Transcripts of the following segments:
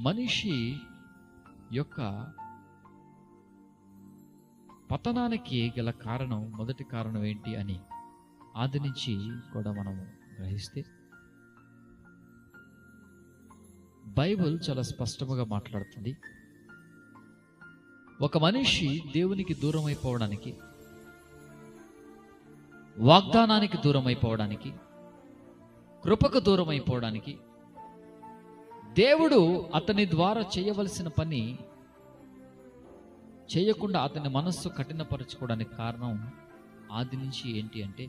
మనిషి యొక్క పతనానికి గల కారణం, మొదటి కారణం ఏంటి అని ఆది నుంచి కూడా మనము గ్రహిస్తే బైబిల్ చాలా స్పష్టంగా మాట్లాడుతుంది. ఒక మనిషి దేవునికి దూరం అయిపోవడానికి, వాగ్దానానికి దూరం అయిపోవడానికి, కృపకు దూరం అయిపోవడానికి, దేవుడు అతని ద్వారా చేయవలసిన పని చేయకుండా అతని మనస్సు కఠినపరచుకోవడానికి కారణం ఆది నుంచి ఏంటి అంటే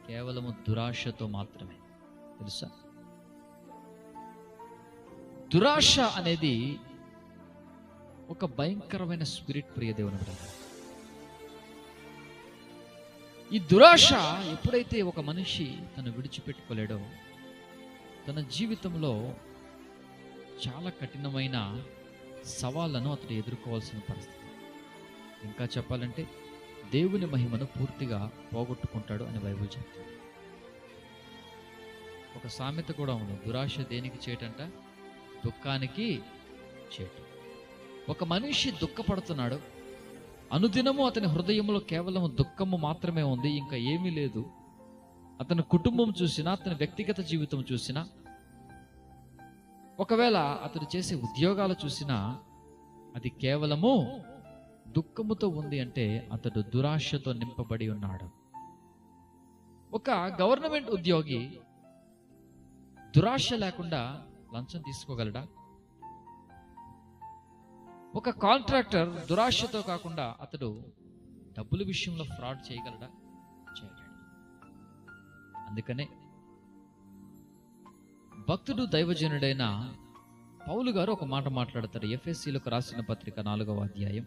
కేవలము దురాశతో మాత్రమే. తెలుసా? దురాశ అనేది ఒక భయంకరమైన స్పిరిట్, ప్రియ దేవుని బిడ్డలారా. ఈ దురాశ ఎప్పుడైతే ఒక మనిషి తను విడిచిపెట్టుకోలేడో తన జీవితంలో చాలా కఠినమైన సవాళ్లను అతడు ఎదుర్కోవాల్సిన పరిస్థితి. ఇంకా చెప్పాలంటే దేవుని మహిమను పూర్తిగా పోగొట్టుకుంటాడు అని బైబిల్ చెప్తుంది. ఒక సామెత కూడా ఉంది, దురాశ దేనికి చేయటంట? దుఃఖానికి చేయటం. ఒక మనిషి దుఃఖపడుతున్నాడు, అనుదినము అతని హృదయంలో కేవలం దుఃఖము మాత్రమే ఉంది, ఇంకా ఏమీ లేదు. అతని కుటుంబం చూసినా, అతని వ్యక్తిగత జీవితం చూసినా, ఒకవేళ అతడు చేసే ఉద్యోగాలు చూసినా అది కేవలము దుఃఖముతో ఉంది అంటే అతడు దురాశతో నింపబడి ఉన్నాడు. ఒక గవర్నమెంట్ ఉద్యోగి దురాశ లేకుండా లంచం తీసుకోగలడా? ఒక కాంట్రాక్టర్ దురాశతో కాకుండా అతడు డబ్బుల విషయంలో ఫ్రాడ్ చేయగలడా? చేయలేడు. అందుకనే భక్తుడు దైవజనుడైన పౌలు గారు ఒక మాట మాట్లాడతారు. ఎఫెసీలకు రాసిన పత్రిక 4వ అధ్యాయం,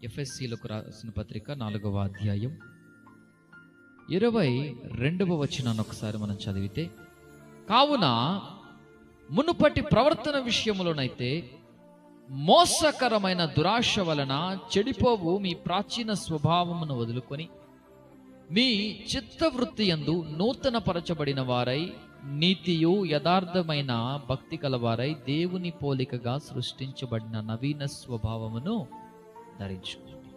ఎఫెసీలకు రాసిన పత్రిక 4వ అధ్యాయం 22వ వచనాన్ని ఒకసారి మనం చదివితే, కావున మునుపటి ప్రవర్తన విషయములోనైతే మోసకరమైన దురాశ వలన చెడిపోవు మీ ప్రాచీన స్వభావమును వదులుకొని మీ చిత్తవృత్తి యందు నూతన పరచబడిన వారై నీతియు యథార్థమైన భక్తి కలవారై దేవుని పోలికగా సృష్టించబడిన నవీన స్వభావమును ధరించుకోండి.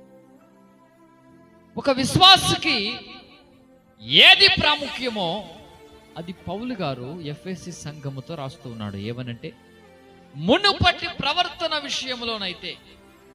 ఒక విశ్వాసికి ఏది ప్రాముఖ్యమో అది పౌలు గారు ఎఫెసీ సంఘముతో రాస్తూ ఉన్నాడు. ఏమనంటే మునుపటి ప్రవర్తన విషయంలోనైతే